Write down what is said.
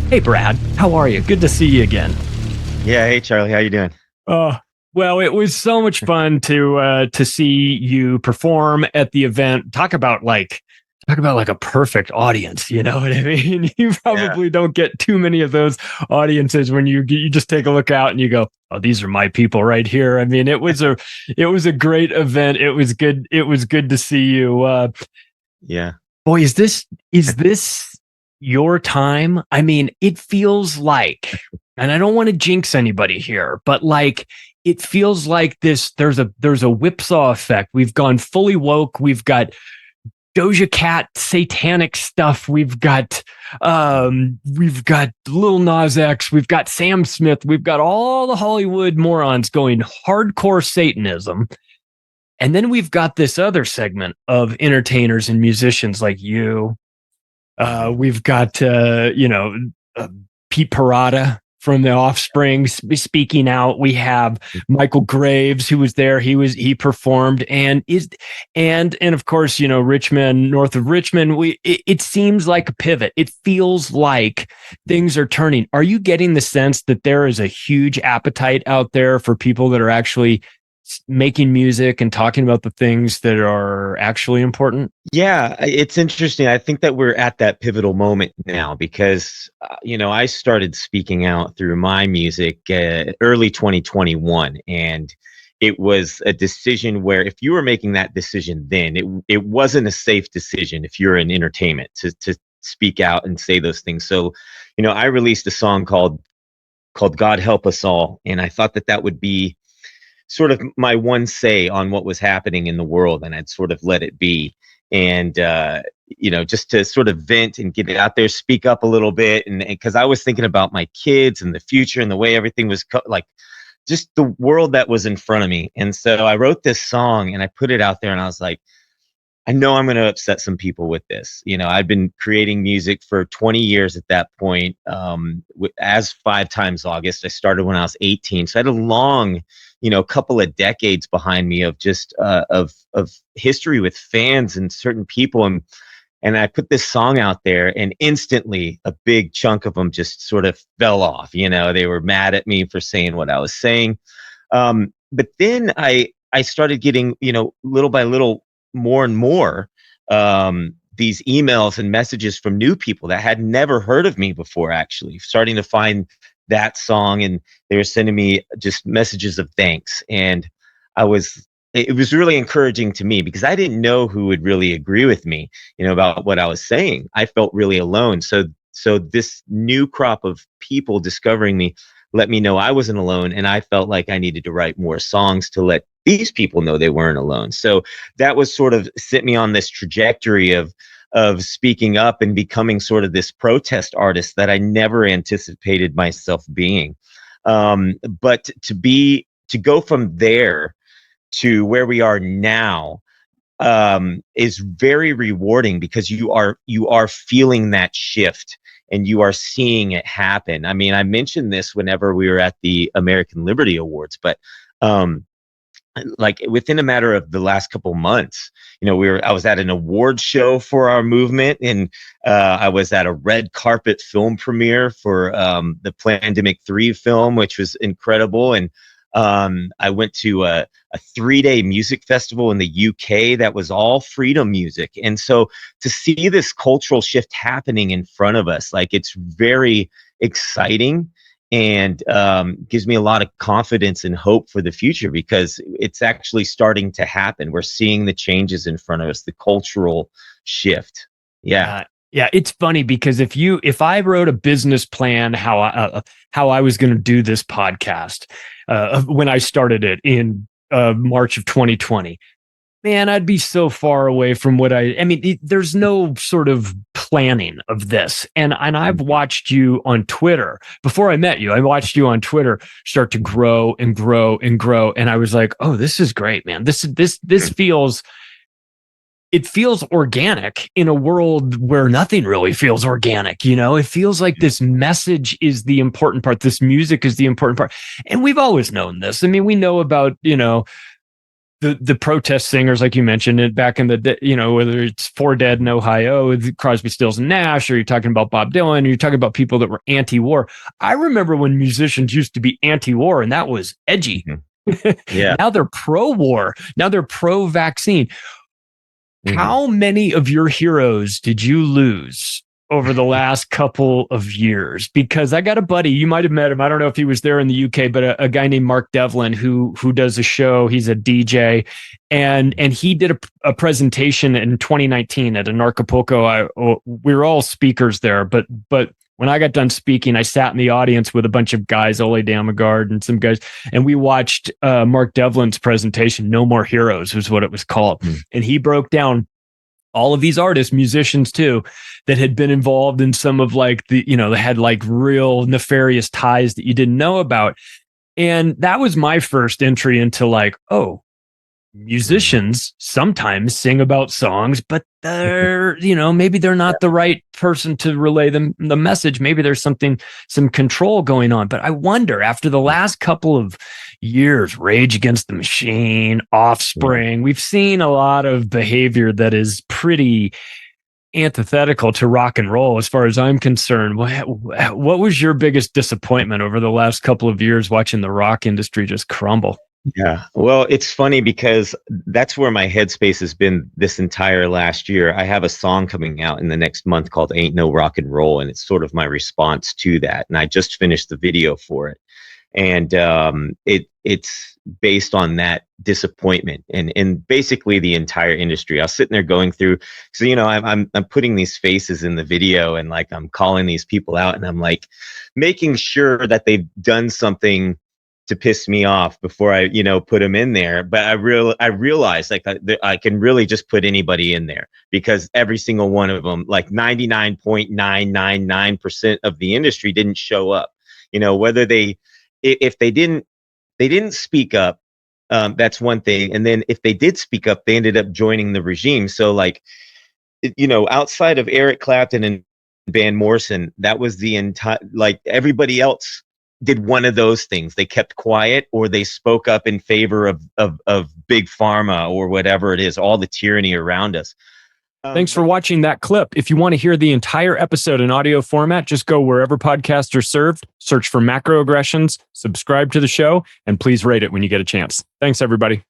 Hey, Brad, how are you? Good to see you again. Yeah, hey Charlie, how you doing? Uh, well, it was so much fun to see you perform at the event. Talk about like a perfect audience. You know what I mean? You Yeah. probably don't get too many of those audiences when you just take a look out and you go, "Oh, these are my people right here." I mean, it was a great event. It was good. It was good to see you. Yeah. Boy, is this your time? I mean, it feels like, and I don't want to jinx anybody here, but like it feels like this there's a whipsaw effect. We've gone fully woke. We've got Doja Cat satanic stuff. We've got Lil Nas X, we've got Sam Smith, we've got all the Hollywood morons going hardcore Satanism. And then we've got this other segment of entertainers and musicians like you. Hmm. We've got uh, Pete Parada from The Offspring speaking out. We have Michael Graves who was there. He performed and of course Richmond, north of Richmond. It seems like a pivot. It feels like things are turning. Are you getting the sense that there is a huge appetite out there for people that are actually making music and talking about the things that are actually important? Yeah, it's interesting. I think that we're at that pivotal moment now because, I started speaking out through my music early 2021, and it was a decision where if you were making that decision then, it wasn't a safe decision if you're in entertainment to speak out and say those things. So, I released a song called "God Help Us All," and I thought that that would be sort of my one say on what was happening in the world, and I'd sort of let it be. And just to sort of vent and get it out there, speak up a little bit, and because I was thinking about my kids and the future and the way everything was like just the world that was in front of me. And so I wrote this song and I put it out there, and I was like, I know I'm going to upset some people with this. I've been creating music for 20 years at that point. As Five Times August, I started when I was 18, so I had a long, couple of decades behind me of just of history with fans and certain people, and I put this song out there, and instantly a big chunk of them just sort of fell off. They were mad at me for saying what I was saying. But then I started getting, little by little, more and more these emails and messages from new people that had never heard of me before, actually starting to find that song, and they were sending me just messages of thanks. And I was it was really encouraging to me because I didn't know who would really agree with me, about what I was saying. I felt really alone. So this new crop of people discovering me let me know I wasn't alone, and I felt like I needed to write more songs to let these people know they weren't alone. So that was sort of set me on this trajectory of speaking up and becoming sort of this protest artist that I never anticipated myself being. But to go from there to where we are now is very rewarding because you are feeling that shift and you are seeing it happen. I mean, I mentioned this whenever we were at the American Liberty Awards, but um, like within a matter of the last couple months, I was at an award show for our movement, and I was at a red carpet film premiere for the Plandemic 3 film, which was incredible. And I went to a 3-day music festival in the UK that was all freedom music. And so to see this cultural shift happening in front of us, like, it's very exciting, and gives me a lot of confidence and hope for the future because it's actually starting to happen. We're seeing the changes in front of us, the cultural shift. Yeah. Yeah, it's funny because if I wrote a business plan how I was going to do this podcast when I started it in March of 2020, man, I'd be so far away from what I mean, there's no sort of planning of this. And I've watched you on Twitter before I met you. I watched you on Twitter start to grow and grow and grow. And I was like, oh, this is great, man. This feels organic in a world where nothing really feels organic. It feels like this message is the important part. This music is the important part. And we've always known this. I mean, we know about, the protest singers, like you mentioned it back in the day, whether it's Four Dead in Ohio, Crosby, Stills and Nash, or you're talking about Bob Dylan, or you're talking about people that were anti-war. I remember when musicians used to be anti-war, and that was edgy. Mm-hmm. Yeah. Now they're pro-war. Now they're pro-vaccine. Mm-hmm. How many of your heroes did you lose over the last couple of years? Because I got a buddy, you might have met him. I don't know if he was there in the UK, but a guy named Mark Devlin who does a show. He's a DJ, and he did a presentation in 2019 at Anarchapulco. We were all speakers there, but when I got done speaking, I sat in the audience with a bunch of guys, Ole Damagard and some guys, and we watched Mark Devlin's presentation, No More Heroes was what it was called. Mm. And he broke down all of these artists, musicians too, that had been involved in some of like they had like real nefarious ties that you didn't know about. And that was my first entry into like, oh, musicians sometimes sing about songs, but they're, maybe they're not the right person to relay the message. Maybe there's some control going on. But I wonder, after the last couple of years, Rage Against the Machine, Offspring, we've seen a lot of behavior that is pretty antithetical to rock and roll as far as I'm concerned. What was your biggest disappointment over the last couple of years watching the rock industry just crumble? Yeah. Well, it's funny because that's where my headspace has been this entire last year. I have a song coming out in the next month called Ain't No Rock and Roll, and it's sort of my response to that. And I just finished the video for it. And it's based on that disappointment and basically the entire industry. I was sitting there going through, so I'm putting these faces in the video, and like I'm calling these people out, and I'm like making sure that they've done something to piss me off before I, put them in there. But I realized like I can really just put anybody in there, because every single one of them, like 99.999% of the industry didn't show up. Whether if they didn't speak up, that's one thing. And then if they did speak up, they ended up joining the regime. So like, outside of Eric Clapton and Van Morrison, that was the entire, like everybody else did one of those things. They kept quiet, or they spoke up in favor of big pharma or whatever it is, all the tyranny around us. Thanks for watching that clip. If you want to hear the entire episode in audio format, just go wherever podcasts are served, search for Macroaggressions, subscribe to the show, and please rate it when you get a chance. Thanks, everybody.